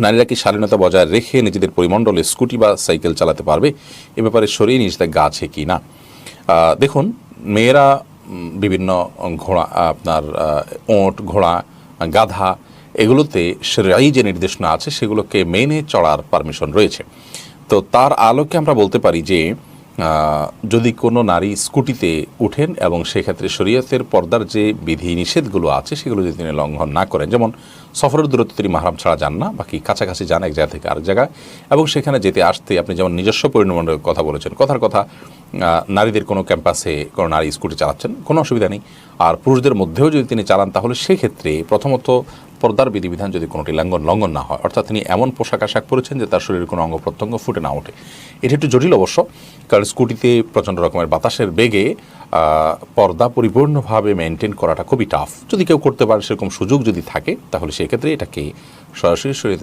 নারীরা কি স্বাধীনতা বজায় রেখে নিজেদের পরিমণ্ডলে স্কুটি বা সাইকেল চালাতে পারবে, এ ব্যাপারে শরীর নিষেধাজ্ঞা আছে কি না? দেখুন, মেয়েরা বিভিন্ন ঘোড়া, আপনার ওঁট, ঘোড়া, গাধা, এগুলোতে শরীয়ী যে নির্দেশনা আছে সেগুলোকে মেনে চড়ার পারমিশন রয়েছে। তো তার আলোকে আমরা বলতে পারি যে যদি কোনো নারী স্কুটিতে উঠেন এবং সেক্ষেত্রে শরীয়তের পর্দার যে বিধি নিষেধগুলো আছে সেগুলো যদি তিনি লঙ্ঘন না করেন, যেমন সফরের দূরত্ব তিনি মাহরাম ছাড়া যান না, বাকি কাছাকাছি যান এক জায়গা থেকে আরেক জায়গায়, এবং সেখানে যেতে আসতে আপনি যেমন নিজস্ব পরিমাণের কথা বলেছেন, কথার কথা নারীদের কোনো ক্যাম্পাসে কোনো নারী স্কুটি চালাচ্ছেন, কোনো অসুবিধা নেই। আর পুরুষদের মধ্যেও যদি তিনি চালান তাহলে সেক্ষেত্রে প্রথমত পর্দার বিধিবিধান যদি কোনোটি লঙ্ঘন না হয়, অর্থাৎ তিনি এমন পোশাক আশাক পরেছেন যে তার শরীরের কোনো অঙ্গ প্রত্যঙ্গ ফুটে না ওঠে। এটা একটু জটিল অবশ্য, কারণ স্কুটিতে প্রচণ্ড রকমের বাতাসের বেগে পর্দা পরিপূর্ণভাবে মেনটেন করাটা খুবই টাফ। যদি কেউ করতে পারে, সেরকম সুযোগ যদি থাকে, তাহলে সেক্ষেত্রে এটাকে সরাসরি শরীয়তের